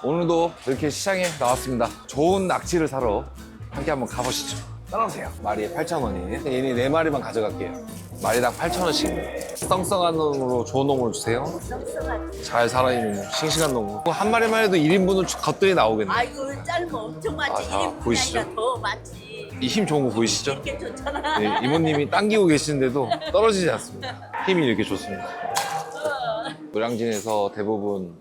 오늘도 이렇게 시장에 나왔습니다. 좋은 낙지를 사러 함께 한번 가보시죠. 따라오세요. 마리에 8,000원이에요. 얘네 4마리만 가져갈게요. 마리당 8,000원씩입니다. 썽썽한 놈으로 좋은 놈으로 주세요. 잘 살아있는 싱싱한 놈으로. 한 마리만 해도 1인분은 겉들이 나오겠네. 아이고 짧아 엄청 많지. 자, 1인분이 보이시죠? 아니라 더 많지. 이 힘 좋은 거 보이시죠? 이렇게 좋잖아. 네, 이모님이 당기고 계시는데도 떨어지지 않습니다. 힘이 이렇게 좋습니다. 노량진에서 대부분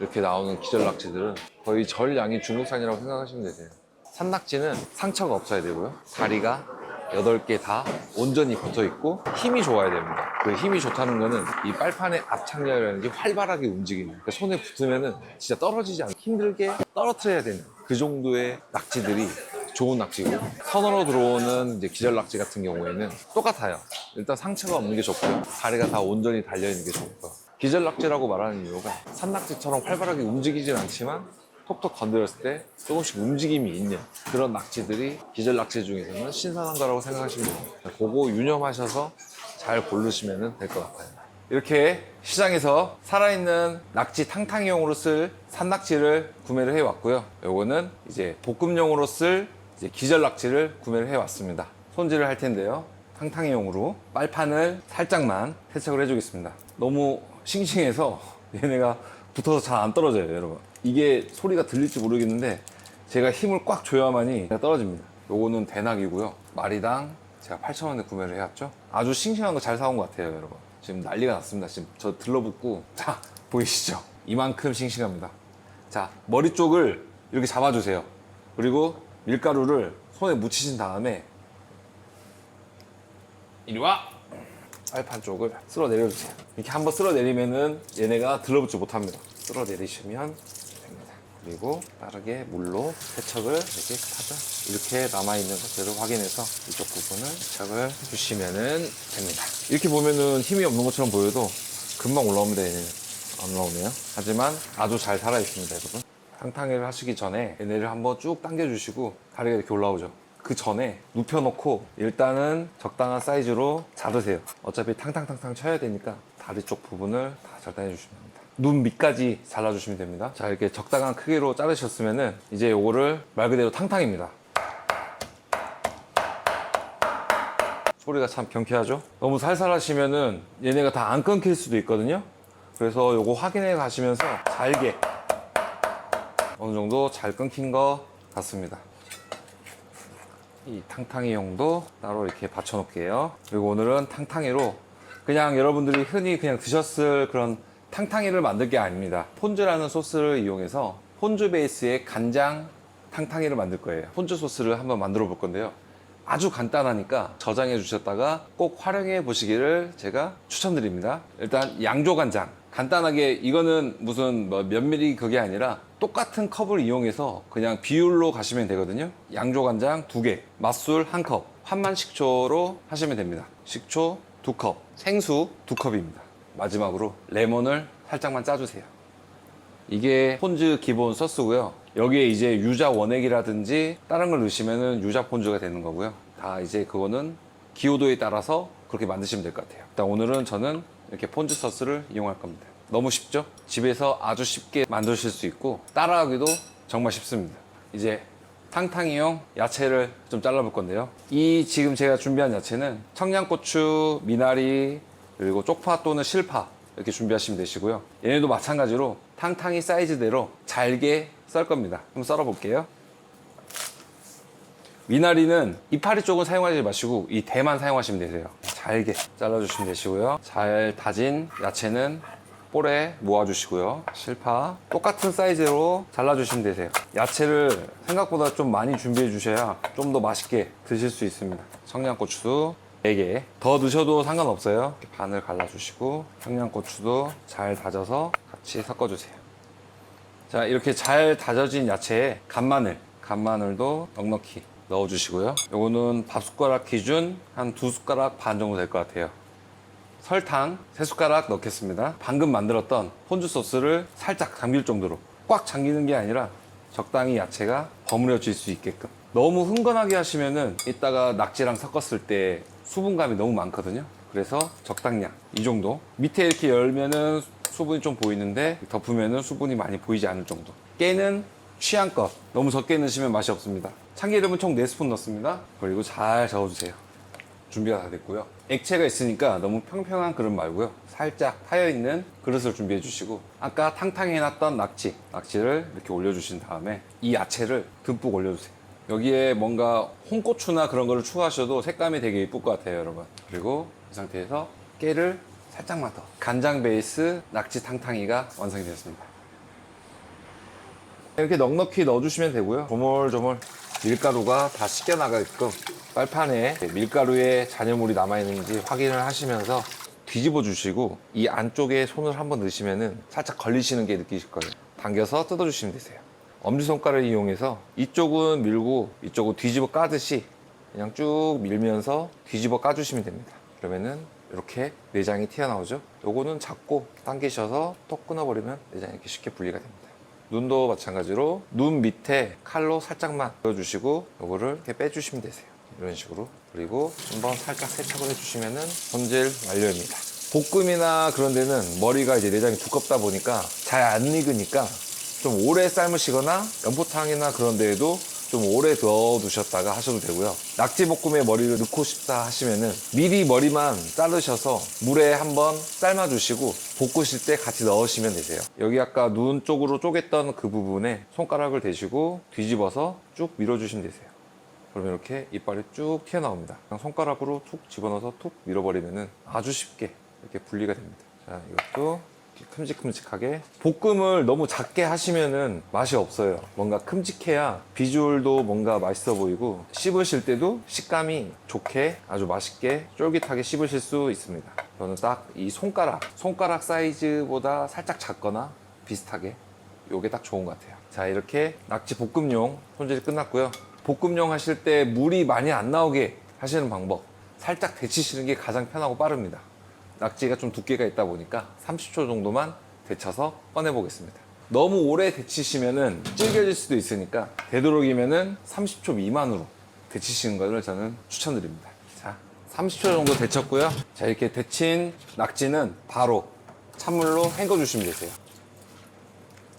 이렇게 나오는 기절낙지들은 거의 절량이 중국산이라고 생각하시면 되세요. 산낙지는 상처가 없어야 되고요. 다리가 8개 다 온전히 붙어 있고 힘이 좋아야 됩니다. 그 힘이 좋다는 거는 이 빨판의 압착력이라는 게 활발하게 움직이는, 그러니까 손에 붙으면은 진짜 떨어지지 않고 힘들게 떨어뜨려야 되는 그 정도의 낙지들이 좋은 낙지고, 선으로 들어오는 이제 기절낙지 같은 경우에는 똑같아요. 일단 상처가 없는 게 좋고요. 다리가 다 온전히 달려있는 게 좋고요. 기절낙지라고 말하는 이유가 산낙지처럼 활발하게 움직이진 않지만 톡톡 건드렸을 때 조금씩 움직임이 있는 그런 낙지들이 기절낙지 중에서는 신선한 거라고 생각하시면 됩니다. 그거 유념하셔서 잘 고르시면 될 것 같아요. 이렇게 시장에서 살아있는 낙지 탕탕이용으로 쓸 산낙지를 구매를 해왔고요. 요거는 이제 볶음용으로 쓸 이제 기절낙지를 구매를 해왔습니다. 손질을 할 텐데요. 탕탕이용으로 빨판을 살짝만 세척을 해주겠습니다. 너무 싱싱해서 얘네가 붙어서 잘 안 떨어져요, 여러분. 이게 소리가 들릴지 모르겠는데 제가 힘을 꽉 줘야만이 떨어집니다. 요거는 대낙이고요. 마리당 제가 8,000원에 구매를 해왔죠. 아주 싱싱한 거 잘 사온 것 같아요, 여러분. 지금 난리가 났습니다. 지금 저 들러붙고, 자, 보이시죠? 이만큼 싱싱합니다. 자, 머리 쪽을 이렇게 잡아주세요. 그리고 밀가루를 손에 묻히신 다음에 이리 와! 빨판 쪽을 쓸어 내려주세요. 이렇게 한번 쓸어 내리면은 얘네가 들러붙지 못합니다. 쓸어 내리시면 됩니다. 그리고 빠르게 물로 세척을 이렇게 하죠. 이렇게 남아있는 것들을 확인해서 이쪽 부분을 세척을 해주시면은 됩니다. 이렇게 보면은 힘이 없는 것처럼 보여도 금방 올라옵니다. 얘네는 안 올라오네요. 하지만 아주 잘 살아있습니다, 여러분. 탕탕이를 하시기 전에 얘네를 한번 쭉 당겨주시고 다리가 이렇게 올라오죠. 그 전에 눕혀놓고 일단은 적당한 사이즈로 자르세요. 어차피 탕탕탕탕 쳐야 되니까 다리 쪽 부분을 다 절단해 주시면 됩니다. 눈 밑까지 잘라주시면 됩니다. 자, 이렇게 적당한 크기로 자르셨으면은 이제 요거를 말 그대로 탕탕입니다. 소리가 참 경쾌하죠? 너무 살살 하시면은 얘네가 다 안 끊길 수도 있거든요. 그래서 요거 확인해 가시면서 잘게 어느 정도 잘 끊긴 것 같습니다. 이 탕탕이용도 따로 이렇게 받쳐 놓을게요. 그리고 오늘은 탕탕이로 그냥 여러분들이 흔히 그냥 드셨을 그런 탕탕이를 만들 게 아닙니다. 폰즈라는 소스를 이용해서 폰즈 베이스의 간장 탕탕이를 만들 거예요. 폰즈 소스를 한번 만들어 볼 건데요. 아주 간단하니까 저장해 주셨다가 꼭 활용해 보시기를 제가 추천드립니다. 일단 양조간장, 간단하게 이거는 무슨 뭐 몇 미리 그게 아니라 똑같은 컵을 이용해서 그냥 비율로 가시면 되거든요. 양조간장 2개, 맛술 1컵, 환만 식초로 하시면 됩니다. 식초 2컵, 생수 2컵입니다. 마지막으로 레몬을 살짝만 짜주세요. 이게 폰즈 기본 소스고요. 여기에 이제 유자 원액이라든지 다른 걸 넣으시면은 유자 폰즈가 되는 거고요. 다 이제 그거는 기호도에 따라서 그렇게 만드시면 될 것 같아요. 일단 오늘은 저는 이렇게 폰즈 소스를 이용할 겁니다. 너무 쉽죠? 집에서 아주 쉽게 만드실 수 있고 따라하기도 정말 쉽습니다. 이제 탕탕이용 야채를 좀 잘라볼 건데요. 이 지금 제가 준비한 야채는 청양고추, 미나리, 그리고 쪽파 또는 실파 이렇게 준비하시면 되시고요. 얘네도 마찬가지로 탕탕이 사이즈대로 잘게 썰 겁니다. 한번 썰어 볼게요. 미나리는 이파리 쪽은 사용하지 마시고 이 대만 사용하시면 되세요. 잘게 잘라주시면 되시고요. 잘 다진 야채는 볼에 모아주시고요. 실파 똑같은 사이즈로 잘라주시면 되세요. 야채를 생각보다 좀 많이 준비해 주셔야 좀 더 맛있게 드실 수 있습니다. 청양고추도 4개 더 넣으셔도 상관없어요. 이렇게 반을 갈라주시고 청양고추도 잘 다져서 같이 섞어주세요. 자, 이렇게 잘 다져진 야채에 간마늘도 넉넉히 넣어주시고요. 요거는 밥숟가락 기준 한 2숟가락 반 정도 될 것 같아요. 설탕 3숟가락 넣겠습니다. 방금 만들었던 폰즈 소스를 살짝 잠길 정도로, 꽉 잠기는 게 아니라 적당히 야채가 버무려질 수 있게끔. 너무 흥건하게 하시면은 이따가 낙지랑 섞었을 때 수분감이 너무 많거든요. 그래서 적당량 이 정도. 밑에 이렇게 열면은 수분이 좀 보이는데 덮으면은 수분이 많이 보이지 않을 정도. 깨는 취향껏. 너무 적게 넣으시면 맛이 없습니다. 참기름은 총 4스푼 넣습니다. 그리고 잘 저어주세요. 준비가 다 됐고요. 액체가 있으니까 너무 평평한 그릇 말고요. 살짝 파여있는 그릇을 준비해 주시고, 아까 탕탕이 해놨던 낙지를 이렇게 올려주신 다음에 이 야채를 듬뿍 올려주세요. 여기에 뭔가 홍고추나 그런 거를 추가하셔도 색감이 되게 예쁠 것 같아요, 여러분. 그리고 이 상태에서 깨를 살짝만 더. 간장 베이스 낙지 탕탕이가 완성이 되었습니다. 이렇게 넉넉히 넣어주시면 되고요. 조물조물 밀가루가 다 씻겨나가게끔 빨판에 밀가루에 잔여물이 남아있는지 확인을 하시면서 뒤집어 주시고, 이 안쪽에 손을 한번 넣으시면은 살짝 걸리시는 게 느끼실 거예요. 당겨서 뜯어주시면 되세요. 엄지손가락을 이용해서 이쪽은 밀고 이쪽은 뒤집어 까듯이 그냥 쭉 밀면서 뒤집어 까주시면 됩니다. 그러면은 이렇게 내장이 튀어나오죠. 요거는 잡고 당기셔서 톡 끊어버리면 내장이 이렇게 쉽게 분리가 됩니다. 눈도 마찬가지로 눈 밑에 칼로 살짝만 넣어주시고 요거를 이렇게 빼주시면 되세요. 이런 식으로. 그리고 한번 살짝 세척을 해주시면은 손질 완료입니다. 볶음이나 그런 데는 머리가 이제 내장이 두껍다 보니까 잘 안 익으니까 좀 오래 삶으시거나 연포탕이나 그런 데에도 좀 오래 넣어두셨다가 하셔도 되고요. 낙지볶음에 머리를 넣고 싶다 하시면은 미리 머리만 자르셔서 물에 한번 삶아주시고 볶으실 때 같이 넣으시면 되세요. 여기 아까 눈 쪽으로 쪼갰던 그 부분에 손가락을 대시고 뒤집어서 쭉 밀어주시면 되세요. 그러면 이렇게 이빨이 쭉 튀어나옵니다. 그냥 손가락으로 툭 집어넣어서 툭 밀어버리면은 아주 쉽게 이렇게 분리가 됩니다. 자, 이것도 큼직큼직하게. 볶음을 너무 작게 하시면은 맛이 없어요. 뭔가 큼직해야 비주얼도 뭔가 맛있어 보이고 씹으실 때도 식감이 좋게 아주 맛있게 쫄깃하게 씹으실 수 있습니다. 저는 딱 이 손가락 사이즈보다 살짝 작거나 비슷하게 요게 딱 좋은 것 같아요. 자, 이렇게 낙지 볶음용 손질이 끝났고요. 볶음용 하실 때 물이 많이 안 나오게 하시는 방법, 살짝 데치시는 게 가장 편하고 빠릅니다. 낙지가 좀 두께가 있다 보니까 30초 정도만 데쳐서 꺼내 보겠습니다. 너무 오래 데치시면은 질겨질 수도 있으니까 되도록이면은 30초 미만으로 데치시는 것을 저는 추천드립니다. 자, 30초 정도 데쳤고요. 자, 이렇게 데친 낙지는 바로 찬물로 헹궈 주시면 되세요.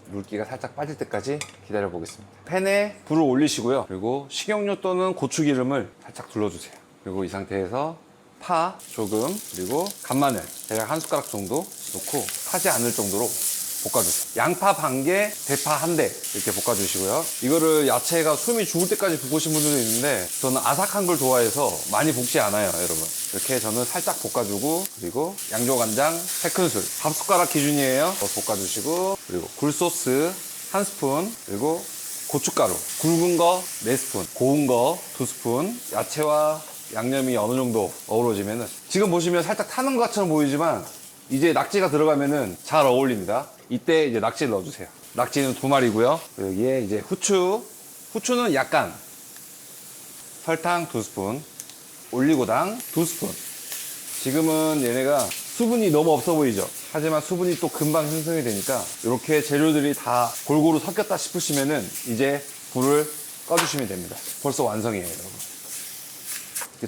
물기가 살짝 빠질 때까지 기다려 보겠습니다. 팬에 불을 올리시고요. 그리고 식용유 또는 고추기름을 살짝 둘러주세요. 그리고 이 상태에서 파 조금, 그리고 간마늘 대략 한 숟가락 정도 넣고 타지 않을 정도로 볶아주세요. 양파 반 개, 대파 한 대 이렇게 볶아주시고요. 이거를 야채가 숨이 죽을 때까지 볶으신 분들도 있는데 저는 아삭한 걸 좋아해서 많이 볶지 않아요, 여러분. 이렇게 저는 살짝 볶아주고, 그리고 양조간장 3큰술, 밥 숟가락 기준이에요. 볶아주시고, 그리고 굴소스 1스푼, 그리고 고춧가루 굵은 거 4스푼, 고운 거 2스푼, 야채와 양념이 어느 정도 어우러지면은 지금 보시면 살짝 타는 것처럼 보이지만 이제 낙지가 들어가면은 잘 어울립니다. 이때 이제 낙지를 넣어주세요. 낙지는 2마리고요. 여기에 이제 후추는 약간, 설탕 2스푼, 올리고당 2스푼. 지금은 얘네가 수분이 너무 없어 보이죠? 하지만 수분이 또 금방 생성이 되니까 이렇게 재료들이 다 골고루 섞였다 싶으시면은 이제 불을 꺼주시면 됩니다. 벌써 완성이에요, 여러분.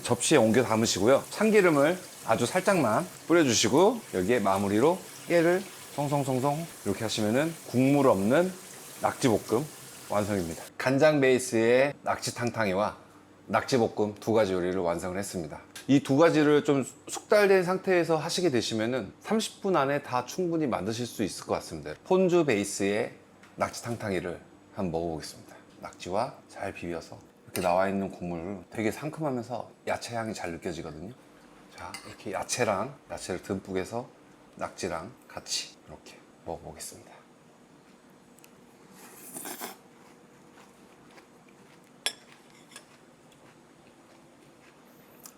접시에 옮겨 담으시고요. 참기름을 아주 살짝만 뿌려주시고 여기에 마무리로 깨를 송송송송 이렇게 하시면은 국물 없는 낙지볶음 완성입니다. 간장 베이스의 낙지탕탕이와 낙지볶음 2가지 요리를 완성을 했습니다. 이 2가지를 좀 숙달된 상태에서 하시게 되시면은 30분 안에 다 충분히 만드실 수 있을 것 같습니다. 폰주 베이스의 낙지탕탕이를 한번 먹어보겠습니다. 낙지와 잘 비벼서 이렇게 나와 있는 국물 되게 상큼하면서 야채 향이 잘 느껴지거든요. 자, 이렇게 야채를 듬뿍 해서 낙지랑 같이 이렇게 먹어보겠습니다.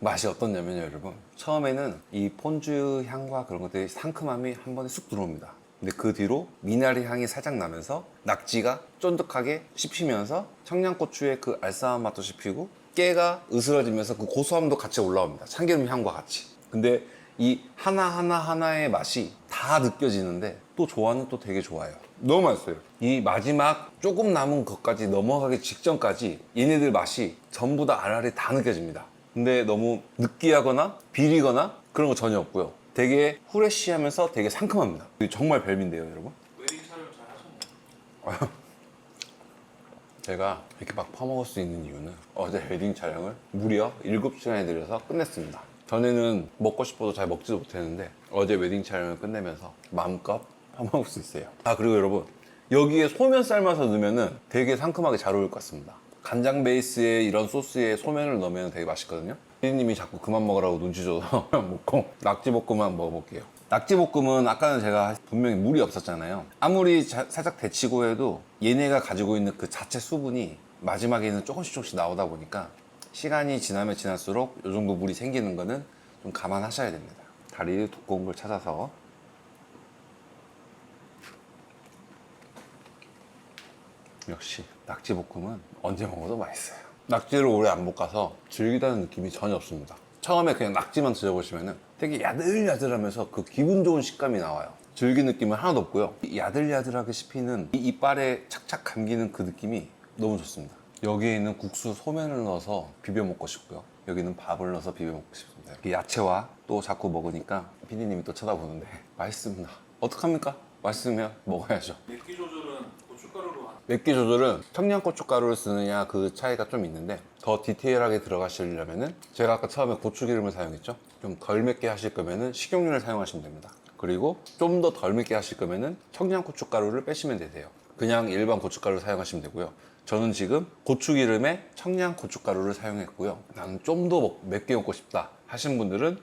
맛이 어떻냐면요, 여러분. 처음에는 이 폰주 향과 그런 것들이 상큼함이 한 번에 쑥 들어옵니다. 근데 그 뒤로 미나리 향이 살짝 나면서 낙지가 쫀득하게 씹히면서 청양고추의 그 알싸한 맛도 씹히고 깨가 으스러지면서 그 고소함도 같이 올라옵니다. 참기름 향과 같이. 근데 이 하나하나의 맛이 다 느껴지는데 또 조화는 또 되게 좋아요. 너무 맛있어요. 이 마지막 조금 남은 것까지 넘어가기 직전까지 얘네들 맛이 전부 다 알알이 다 느껴집니다. 근데 너무 느끼하거나 비리거나 그런 거 전혀 없고요. 되게 후레쉬하면서 되게 상큼합니다. 정말 별미인데요, 여러분. 웨딩 촬영 잘 하셨나요? 제가 이렇게 막 퍼먹을 수 있는 이유는 어제 웨딩 촬영을 무려 7시간에 들여서 끝냈습니다. 전에는 먹고 싶어도 잘 먹지도 못했는데 어제 웨딩 촬영을 끝내면서 마음껏 퍼먹을 수 있어요. 아, 그리고 여러분, 여기에 소면 삶아서 넣으면 되게 상큼하게 잘 어울릴 것 같습니다. 간장 베이스에 이런 소스에 소면을 넣으면 되게 맛있거든요. 피디님이 자꾸 그만 먹으라고 눈치 줘서 먹고 낙지볶음만 먹어볼게요. 낙지볶음은 아까는 제가 분명히 물이 없었잖아요. 아무리 살짝 데치고 해도 얘네가 가지고 있는 그 자체 수분이 마지막에는 조금씩 나오다 보니까 시간이 지나면 지날수록 이 정도 물이 생기는 거는 좀 감안하셔야 됩니다. 다리 두꺼운 걸 찾아서. 역시 낙지볶음은 언제 먹어도 맛있어요. 낙지를 오래 안 볶아서 질기다는 느낌이 전혀 없습니다. 처음에 그냥 낙지만 드셔보시면 되게 야들야들하면서 그 기분 좋은 식감이 나와요. 질긴 느낌은 하나도 없고요. 이 야들야들하게 씹히는 이 이빨에 착착 감기는 그 느낌이 너무 좋습니다. 여기에 있는 국수 소면을 넣어서 비벼 먹고 싶고요. 여기는 밥을 넣어서 비벼 먹고 싶습니다. 이 야채와 또 자꾸 먹으니까 피디님이 또 쳐다보는데 맛있습니다. 어떡합니까? 맛있으면 먹어야죠. 맵기 조절은 고춧가루로 맵기 조절은 청양고춧가루를 쓰느냐 그 차이가 좀 있는데 더 디테일하게 들어가시려면은 제가 아까 처음에 고추기름을 사용했죠. 좀 덜 맵게 하실 거면은 식용유를 사용하시면 됩니다. 그리고 좀 더 덜 맵게 하실 거면은 청양고춧가루를 빼시면 되세요. 그냥 일반 고춧가루를 사용하시면 되고요. 저는 지금 고추기름에 청양고춧가루를 사용했고요. 나는 좀 더 맵게 먹고 싶다 하신 분들은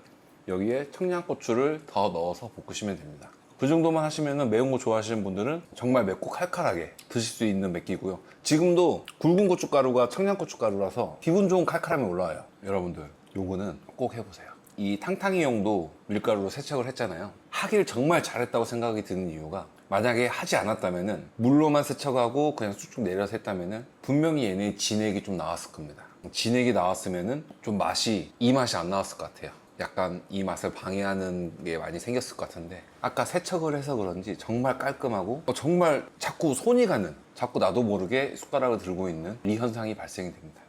여기에 청양고추를 더 넣어서 볶으시면 됩니다. 그 정도만 하시면 매운 거 좋아하시는 분들은 정말 맵고 칼칼하게 드실 수 있는 맵기고요. 지금도 굵은 고춧가루가 청양고춧가루라서 기분 좋은 칼칼함이 올라와요. 여러분들 요거는 꼭 해보세요. 이 탕탕이용도 밀가루로 세척을 했잖아요. 하길 정말 잘했다고 생각이 드는 이유가 만약에 하지 않았다면 물로만 세척하고 그냥 쑥쑥 내려서 했다면 분명히 얘네 진액이 좀 나왔을 겁니다. 진액이 나왔으면 좀 이 맛이 안 나왔을 것 같아요. 약간 이 맛을 방해하는 게 많이 생겼을 것 같은데 아까 세척을 해서 그런지 정말 깔끔하고 정말 자꾸 손이 가는, 자꾸 나도 모르게 숟가락을 들고 있는 이 현상이 발생이 됩니다.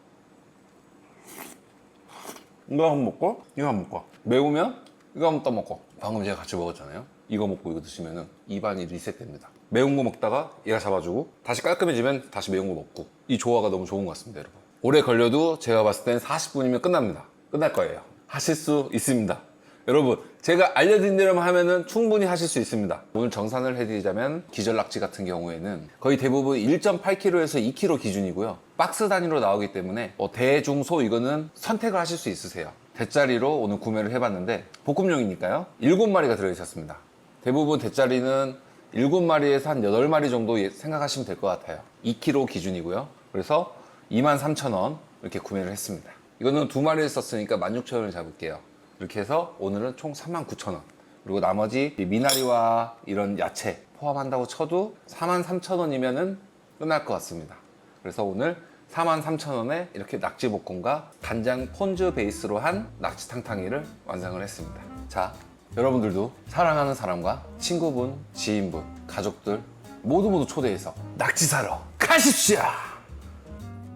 이거 한번 먹고 이거 한번 먹고 매우면 이거 한번 또 먹고 방금 제가 같이 먹었잖아요. 이거 먹고 이거 드시면 입안이 리셋됩니다. 매운 거 먹다가 얘가 잡아주고 다시 깔끔해지면 다시 매운 거 먹고 이 조화가 너무 좋은 것 같습니다. 여러분 오래 걸려도 제가 봤을 땐 40분이면 끝납니다. 끝날 거예요. 하실 수 있습니다. 여러분 제가 알려드린 대로만 하면은 충분히 하실 수 있습니다. 오늘 정산을 해드리자면 기절낙지 같은 경우에는 거의 대부분 1.8kg에서 2kg 기준이고요. 박스 단위로 나오기 때문에 대중소 이거는 선택을 하실 수 있으세요. 대짜리로 오늘 구매를 해봤는데 볶음용이니까요. 7마리가 들어있었습니다. 대부분 대짜리는 7마리에서 한 8마리 정도 생각하시면 될 것 같아요. 2kg 기준이고요. 그래서 23,000원 이렇게 구매를 했습니다. 이거는 2마리를 썼으니까 16,000원을 잡을게요. 이렇게 해서 오늘은 총 39,000원. 그리고 나머지 미나리와 이런 야채 포함한다고 쳐도 43,000원이면은 끝날 것 같습니다. 그래서 오늘 43,000원에 이렇게 낙지볶음과 간장 폰즈 베이스로 한 낙지탕탕이를 완성을 했습니다. 자, 여러분들도 사랑하는 사람과 친구분, 지인분, 가족들 모두 초대해서 낙지 사러 가십시오!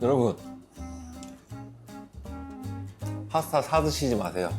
여러분 파스타 사 드시지 마세요.